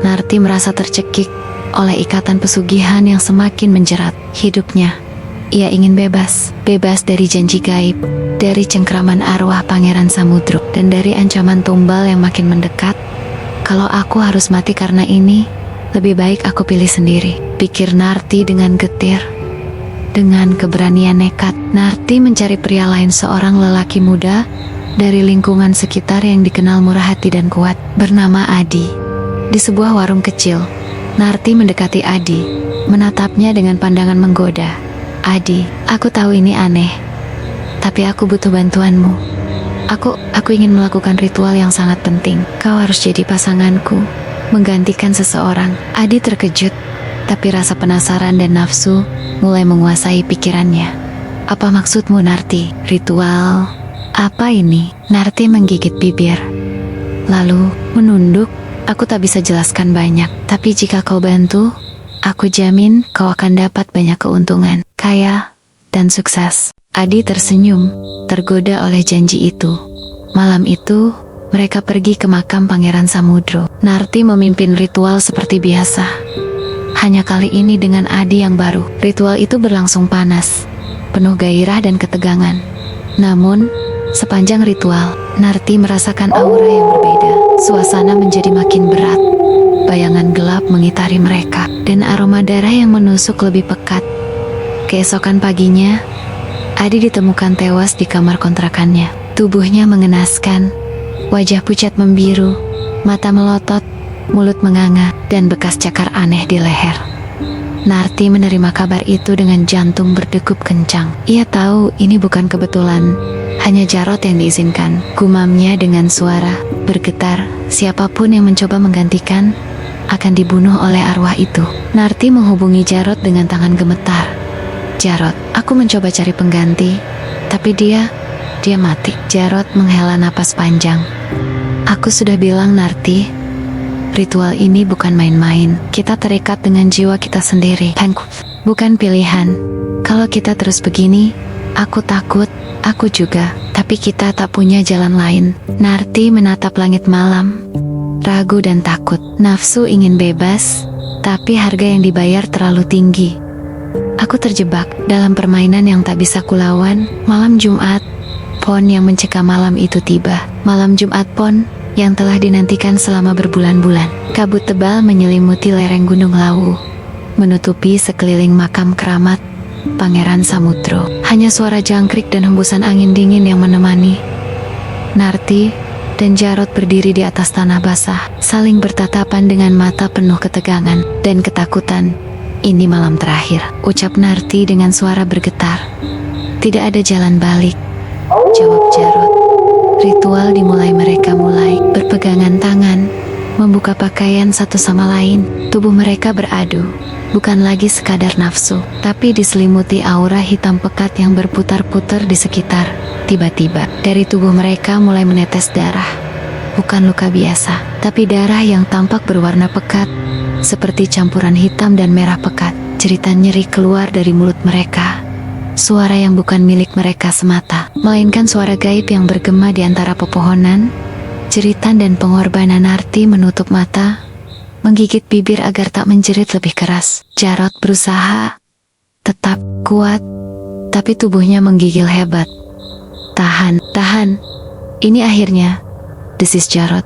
Narti merasa tercekik oleh ikatan pesugihan yang semakin menjerat hidupnya. Ia ingin bebas dari janji gaib, dari cengkraman arwah Pangeran Samudro, dan dari ancaman tumbal yang makin mendekat. Kalau aku harus mati karena ini, lebih baik aku pilih sendiri, pikir Narti dengan getir. Dengan keberanian nekat, Narti mencari pria lain, seorang lelaki muda dari lingkungan sekitar yang dikenal murah hati dan kuat, bernama Adi. Di sebuah warung kecil, Narti mendekati Adi, menatapnya dengan pandangan menggoda. Adi, aku tahu ini aneh, tapi aku butuh bantuanmu. Aku ingin melakukan ritual yang sangat penting. Kau harus jadi pasanganku, menggantikan seseorang. Adi terkejut, tapi rasa penasaran dan nafsu mulai menguasai pikirannya. Apa maksudmu, Narti? Ritual apa ini? Narti menggigit bibir, lalu menunduk. Aku tak bisa jelaskan banyak, tapi jika kau bantu, aku jamin kau akan dapat banyak keuntungan, kaya, dan sukses. Adi tersenyum, tergoda oleh janji itu. Malam itu, mereka pergi ke makam Pangeran Samudro. Narti memimpin ritual seperti biasa. Hanya kali ini dengan Adi yang baru. Ritual itu berlangsung panas, penuh gairah dan ketegangan. Namun, sepanjang ritual, Narti merasakan aura yang berbeda. Suasana menjadi makin berat. Bayangan gelap mengitari mereka, dan aroma darah yang menusuk lebih pekat. Keesokan paginya, Adi ditemukan tewas di kamar kontrakannya. Tubuhnya mengenaskan, wajah pucat membiru, mata melotot, mulut menganga, dan bekas cakar aneh di leher. Narti menerima kabar itu dengan jantung berdegup kencang. Ia tahu ini bukan kebetulan, hanya Jarot yang diizinkan. Gumamnya dengan suara bergetar, siapapun yang mencoba menggantikan akan dibunuh oleh arwah itu. Narti menghubungi Jarot dengan tangan gemetar. Jarot, aku mencoba cari pengganti, tapi dia mati. Jarot menghela napas panjang. Aku sudah bilang, Narti, ritual ini bukan main-main. Kita terikat dengan jiwa kita sendiri. Bukan pilihan. Kalau kita terus begini, aku takut, aku juga. Tapi kita tak punya jalan lain. Narti menatap langit malam, ragu dan takut. Nafsu ingin bebas, tapi harga yang dibayar terlalu tinggi. Aku terjebak dalam permainan yang tak bisa kulawan. Malam Jumat, Pon yang mencekam malam itu tiba. Malam Jumat Pon yang telah dinantikan selama berbulan-bulan. Kabut tebal menyelimuti lereng Gunung Lawu, menutupi sekeliling makam keramat Pangeran Samudro. Hanya suara jangkrik dan hembusan angin dingin yang menemani. Narti dan Jarot berdiri di atas tanah basah, saling bertatapan dengan mata penuh ketegangan dan ketakutan Ini malam terakhir, ucap Narti dengan suara bergetar. Tidak ada jalan balik, jawab Jarot. Ritual dimulai, mereka mulai berpegangan tangan, membuka pakaian satu sama lain. Tubuh mereka beradu, bukan lagi sekadar nafsu, tapi diselimuti aura hitam pekat yang berputar-putar di sekitar. Tiba-tiba, dari tubuh mereka mulai menetes darah. Bukan luka biasa, tapi darah yang tampak berwarna pekat, seperti campuran hitam dan merah pekat. Cerita nyeri keluar dari mulut mereka. Suara yang bukan milik mereka semata, melainkan suara gaib yang bergema di antara pepohonan. Jeritan dan pengorbanan. Narti menutup mata, menggigit bibir agar tak menjerit lebih keras. Jarot berusaha tetap kuat, tapi tubuhnya menggigil hebat. Tahan, tahan. Ini akhirnya, desis Jarot.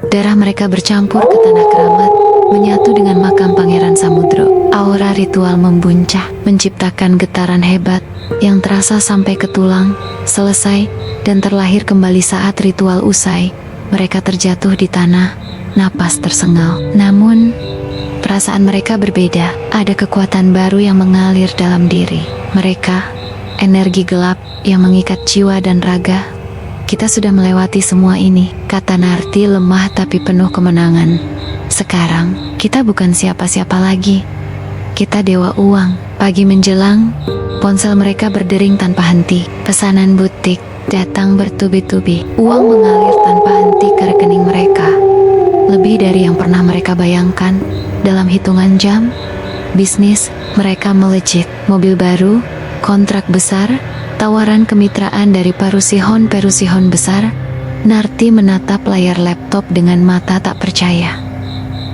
Darah mereka bercampur ke tanah keramat, menyatu dengan makam Pangeran Samudro. Aura ritual membuncah, menciptakan getaran hebat yang terasa sampai ke tulang. Selesai dan terlahir kembali. Saat ritual usai, mereka terjatuh di tanah, napas tersengal. Namun, perasaan mereka berbeda. Ada kekuatan baru yang mengalir dalam diri mereka, energi gelap yang mengikat jiwa dan raga. Kita sudah melewati semua ini, kata Narti lemah tapi penuh kemenangan. Sekarang, kita bukan siapa-siapa lagi. Kita dewa uang. Pagi menjelang, ponsel mereka berdering tanpa henti. Pesanan butik datang bertubi-tubi. Uang mengalir tanpa henti ke rekening mereka. Lebih dari yang pernah mereka bayangkan. Dalam hitungan jam, bisnis mereka melejit. Mobil baru, kontrak besar, tawaran kemitraan dari perusahaan besar. Narti menatap layar laptop dengan mata tak percaya.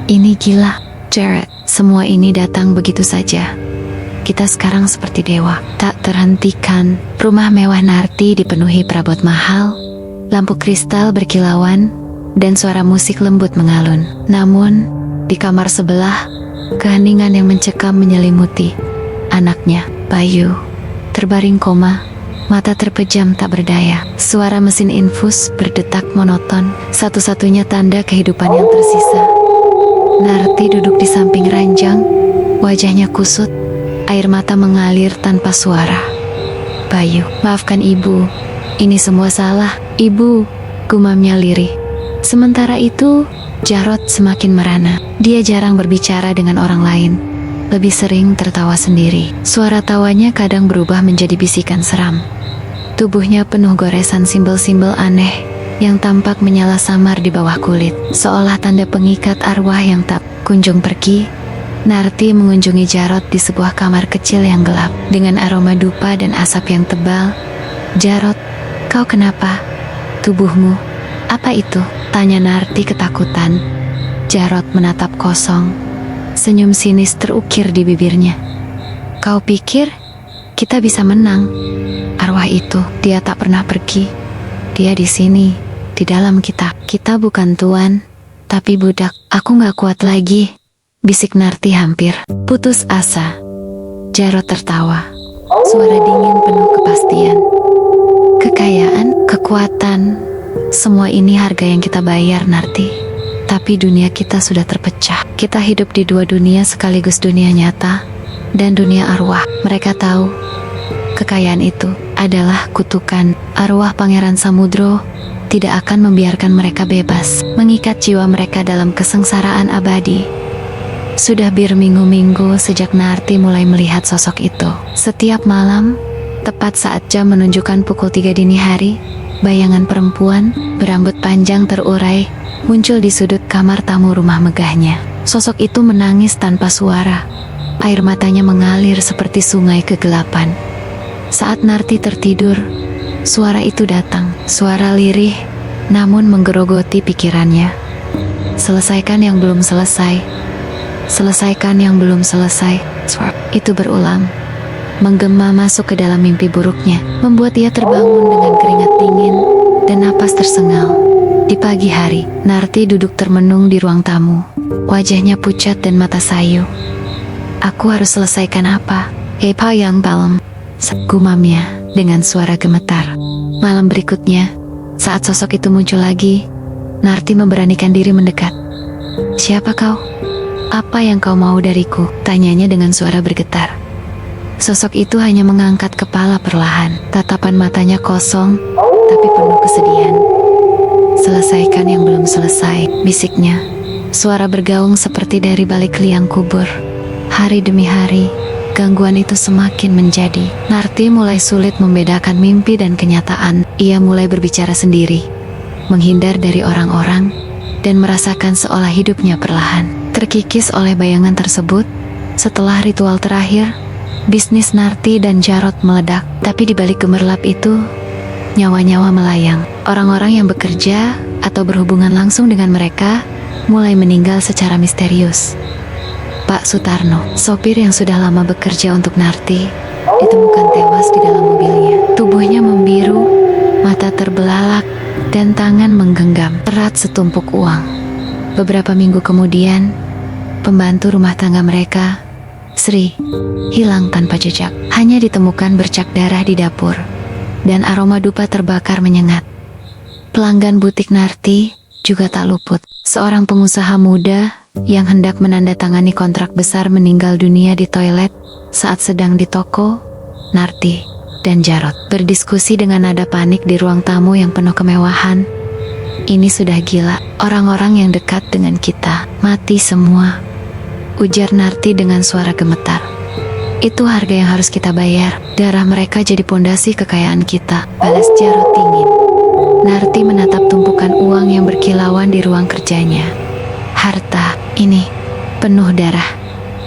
Ini gila, Jared. Semua ini datang begitu saja. Kita sekarang seperti dewa, tak terhentikan. Rumah mewah Narti dipenuhi perabot mahal, lampu kristal berkilauan, dan suara musik lembut mengalun. Namun, di kamar sebelah, keheningan yang mencekam menyelimuti. Anaknya, Bayu, terbaring koma, mata terpejam tak berdaya. Suara mesin infus berdetak monoton, satu-satunya tanda kehidupan yang tersisa. Narti duduk di samping ranjang, wajahnya kusut, air mata mengalir tanpa suara. Bayu, maafkan ibu, ini semua salah, ibu, gumamnya lirih. Sementara itu, Jarot semakin merana. Dia jarang berbicara dengan orang lain, lebih sering tertawa sendiri. Suara tawanya kadang berubah menjadi bisikan seram. Tubuhnya penuh goresan simbol-simbol aneh yang tampak menyala samar di bawah kulit, seolah tanda pengikat arwah yang tak kunjung pergi. Narti mengunjungi Jarot di sebuah kamar kecil yang gelap, dengan aroma dupa dan asap yang tebal. Jarot, kau kenapa? Tubuhmu, apa itu? Tanya Narti ketakutan. Jarot menatap kosong, senyum sinis terukir di bibirnya. Kau pikir kita bisa menang? Arwah itu, dia tak pernah pergi. Dia di sini, di dalam kita. Kita bukan tuan, tapi budak. Aku gak kuat lagi, bisik Narti hampir putus asa. Jarot tertawa, suara dingin penuh kepastian. Kekayaan, kekuatan, semua ini harga yang kita bayar, Narti. Tapi dunia kita sudah terpecah. Kita hidup di dua dunia sekaligus, dunia nyata dan dunia arwah. Mereka tahu kekayaan itu adalah kutukan. Arwah Pangeran Samudro tidak akan membiarkan mereka bebas, mengikat jiwa mereka dalam kesengsaraan abadi. Sudah berminggu-minggu sejak Narti mulai melihat sosok itu. Setiap malam, tepat saat jam menunjukkan pukul 3 dini hari, bayangan perempuan berambut panjang terurai muncul di sudut kamar tamu rumah megahnya. Sosok itu menangis tanpa suara. Air matanya mengalir seperti sungai kegelapan. Saat Narti tertidur, suara itu datang. Suara lirih, namun menggerogoti pikirannya. Selesaikan yang belum selesai. Selesaikan yang belum selesai. Suara itu berulang, menggema masuk ke dalam mimpi buruknya, membuat ia terbangun dengan keringat dingin dan napas tersengal. Di pagi hari, Narti duduk termenung di ruang tamu. Wajahnya pucat dan mata sayu. Aku harus selesaikan apa? Hepa yang balem, gumamnya dengan suara gemetar. Malam berikutnya, saat sosok itu muncul lagi, Narti memberanikan diri mendekat. Siapa kau? "Apa yang kau mau dariku?" tanyanya dengan suara bergetar. Sosok itu hanya mengangkat kepala perlahan. Tatapan matanya kosong, tapi penuh kesedihan. "Selesaikan yang belum selesai," bisiknya. Suara bergaung seperti dari balik liang kubur. Hari demi hari, gangguan itu semakin menjadi. Narti mulai sulit membedakan mimpi dan kenyataan. Ia mulai berbicara sendiri, menghindar dari orang-orang, dan merasakan seolah hidupnya perlahan terkikis oleh bayangan tersebut. Setelah ritual terakhir, bisnis Narti dan Jarot meledak. Tapi di balik gemerlap itu, nyawa-nyawa melayang. Orang-orang yang bekerja atau berhubungan langsung dengan mereka mulai meninggal secara misterius. Pak Sutarno, sopir yang sudah lama bekerja untuk Narti, ditemukan tewas di dalam mobilnya. Tubuhnya membiru, mata terbelalak, dan tangan menggenggam erat setumpuk uang. Beberapa minggu kemudian, pembantu rumah tangga mereka, Sri, hilang tanpa jejak. Hanya ditemukan bercak darah di dapur, dan aroma dupa terbakar menyengat. Pelanggan butik Narti juga tak luput. Seorang pengusaha muda yang hendak menandatangani kontrak besar meninggal dunia di toilet saat sedang di toko. Narti dan Jarot berdiskusi dengan nada panik di ruang tamu yang penuh kemewahan. "Ini sudah gila, orang-orang yang dekat dengan kita mati semua," ujar Narti dengan suara gemetar. "Itu harga yang harus kita bayar. Darah mereka jadi pondasi kekayaan kita," balas Jarot dingin. Narti menatap tumpukan uang yang berkilauan di ruang kerjanya. "Harta ini penuh darah.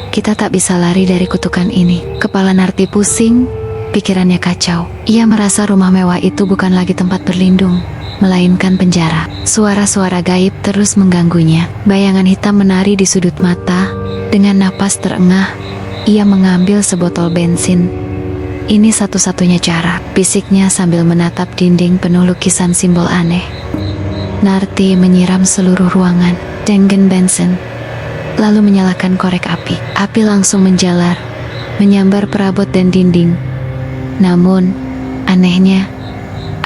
Kita tak bisa lari dari kutukan ini." Kepala Narti pusing, pikirannya kacau. Ia merasa rumah mewah itu bukan lagi tempat berlindung, melainkan penjara. Suara-suara gaib terus mengganggunya. Bayangan hitam menari di sudut mata. Dengan napas terengah, ia mengambil sebotol bensin. "Ini satu-satunya cara," bisiknya sambil menatap dinding penuh lukisan simbol aneh. Narti menyiram seluruh ruangan dengan bensin, lalu menyalakan korek api. Api langsung menjalar, menyambar perabot dan dinding. Namun, anehnya,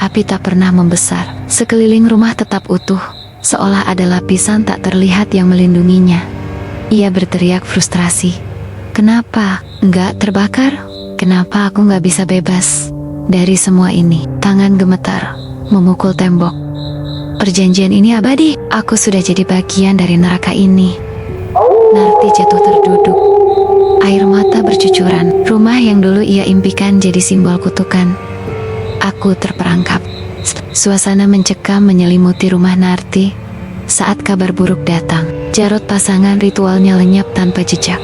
api tak pernah membesar. Sekeliling rumah tetap utuh, seolah ada lapisan tak terlihat yang melindunginya. Ia berteriak frustrasi. "Kenapa enggak terbakar? Kenapa aku nggak bisa bebas dari semua ini?" Tangan gemetar, memukul tembok. "Perjanjian ini abadi. Aku sudah jadi bagian dari neraka ini." Narti jatuh terduduk. Air mata bercucuran. Rumah yang dulu ia impikan jadi simbol kutukan. Aku terperangkap. Suasana mencekam menyelimuti rumah Narti saat kabar buruk datang. Jarot pasangan ritualnya lenyap tanpa jejak.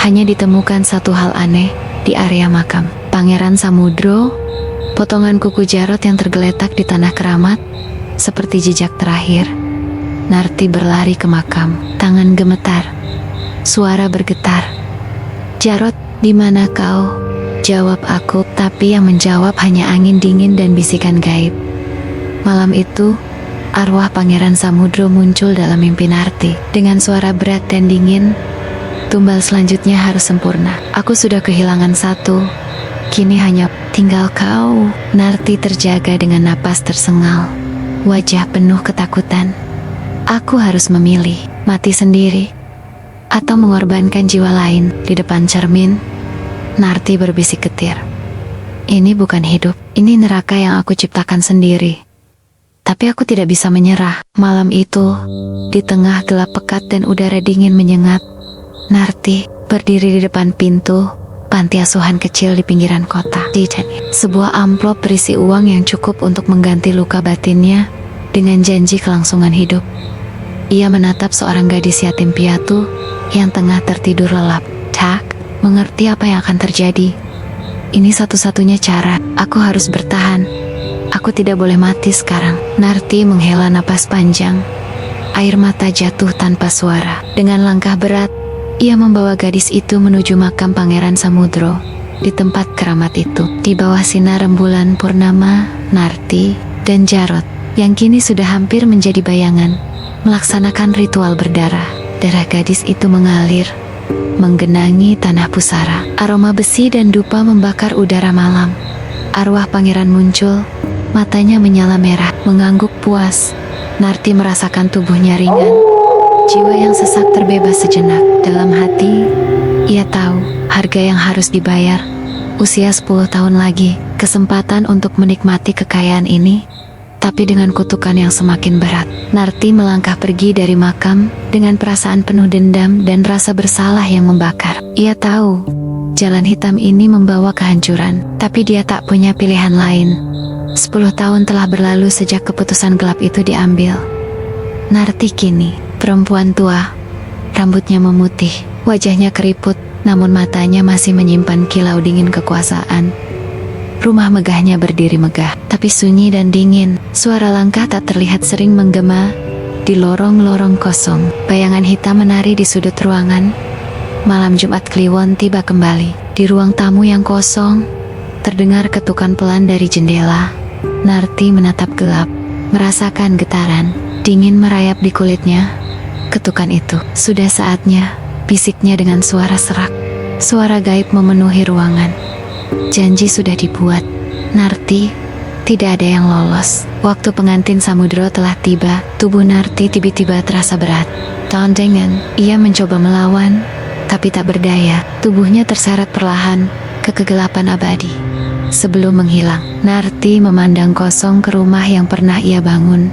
Hanya ditemukan satu hal aneh di area makam. Pangeran Samudro, potongan kuku Jarot yang tergeletak di tanah keramat, seperti jejak terakhir. Narti berlari ke makam, tangan gemetar, suara bergetar. "Jarot, di mana kau?" Jawab aku, tapi yang menjawab hanya angin dingin dan bisikan gaib. Malam itu, arwah Pangeran Samudro muncul dalam mimpi Narti. Dengan suara berat dan dingin, "Tumbal selanjutnya harus sempurna. Aku sudah kehilangan satu, kini hanya tinggal kau." Narti terjaga dengan napas tersengal, wajah penuh ketakutan. "Aku harus memilih, mati sendiri atau mengorbankan jiwa lain." Di depan cermin, Narti berbisik getir. "Ini bukan hidup, ini neraka yang aku ciptakan sendiri. Tapi aku tidak bisa menyerah." Malam itu, di tengah gelap pekat dan udara dingin menyengat, Narti berdiri di depan pintu panti asuhan kecil di pinggiran kota. Sebuah amplop berisi uang yang cukup untuk mengganti luka batinnya dengan janji kelangsungan hidup. Ia menatap seorang gadis yatim piatu yang tengah tertidur lelap. Tak mengerti apa yang akan terjadi. "Ini satu-satunya cara. Aku harus bertahan. Aku tidak boleh mati sekarang." Narti menghela napas panjang. Air mata jatuh tanpa suara. Dengan langkah berat, ia membawa gadis itu menuju makam Pangeran Samudro. Di tempat keramat itu, di bawah sinar rembulan purnama, Narti dan Jarot, yang kini sudah hampir menjadi bayangan, melaksanakan ritual berdarah. Darah gadis itu mengalir, menggenangi tanah pusara. Aroma besi dan dupa membakar udara malam. Arwah pangeran muncul, matanya menyala merah, mengangguk puas. Narti merasakan tubuhnya ringan, Jiwa yang sesak terbebas sejenak. Dalam hati, ia tahu harga yang harus dibayar. Usia 10 tahun lagi, kesempatan untuk menikmati kekayaan ini, tapi dengan kutukan yang semakin berat. Narti melangkah pergi dari makam dengan perasaan penuh dendam dan rasa bersalah yang membakar. Ia tahu jalan hitam ini membawa kehancuran, tapi dia tak punya pilihan lain. 10 tahun telah berlalu sejak keputusan gelap itu diambil. Narti kini perempuan tua, rambutnya memutih, wajahnya keriput, namun matanya masih menyimpan kilau dingin kekuasaan. Rumah megahnya berdiri megah, tapi sunyi dan dingin. Suara langkah tak terlihat sering menggema di lorong-lorong kosong. Bayangan hitam menari di sudut ruangan. Malam Jumat Kliwon tiba kembali. Di ruang tamu yang kosong, terdengar ketukan pelan dari jendela. Narti menatap gelap, merasakan getaran dingin merayap di kulitnya. Ketukan itu, sudah saatnya, bisiknya dengan suara serak. Suara gaib memenuhi ruangan. Janji sudah dibuat, Narti, tidak ada yang lolos. Waktu pengantin Samudro telah tiba. Tubuh Narti tiba-tiba terasa berat. Dengan ia mencoba melawan, tapi tak berdaya. Tubuhnya terseret perlahan ke kegelapan abadi. Sebelum menghilang, Narti memandang kosong ke rumah yang pernah ia bangun.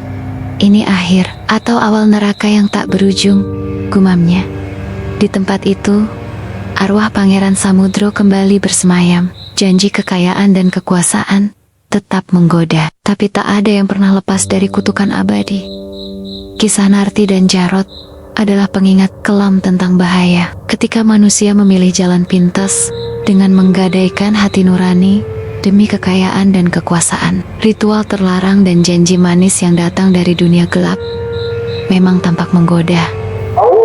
Ini akhir atau awal neraka yang tak berujung, gumamnya. Di tempat itu, arwah Pangeran Samudro kembali bersemayam. Janji kekayaan dan kekuasaan tetap menggoda, tapi tak ada yang pernah lepas dari kutukan abadi. Kisah Narti dan Jarot adalah pengingat kelam tentang bahaya ketika manusia memilih jalan pintas dengan menggadaikan hati nurani demi kekayaan dan kekuasaan. Ritual terlarang dan janji manis yang datang dari dunia gelap memang tampak menggoda,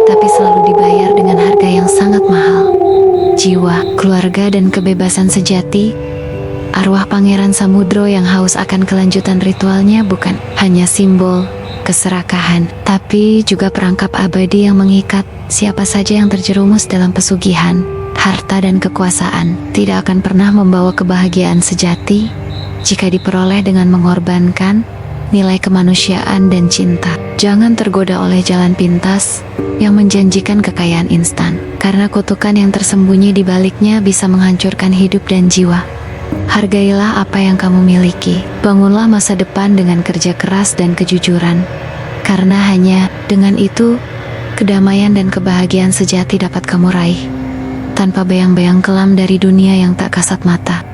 tapi selalu dibayar dengan harga yang sangat mahal. Jiwa, keluarga, dan kebebasan sejati. Arwah Pangeran Samudro yang haus akan kelanjutan ritualnya bukan hanya simbol keserakahan, tapi juga perangkap abadi yang mengikat siapa saja yang terjerumus dalam pesugihan, harta, dan kekuasaan. Tidak akan pernah membawa kebahagiaan sejati jika diperoleh dengan mengorbankan nilai kemanusiaan dan cinta. Jangan tergoda oleh jalan pintas yang menjanjikan kekayaan instan, karena kutukan yang tersembunyi di baliknya bisa menghancurkan hidup dan jiwa. Hargailah apa yang kamu miliki. Bangunlah masa depan dengan kerja keras dan kejujuran, karena hanya dengan itu kedamaian dan kebahagiaan sejati dapat kamu raih, tanpa bayang-bayang kelam dari dunia yang tak kasat mata.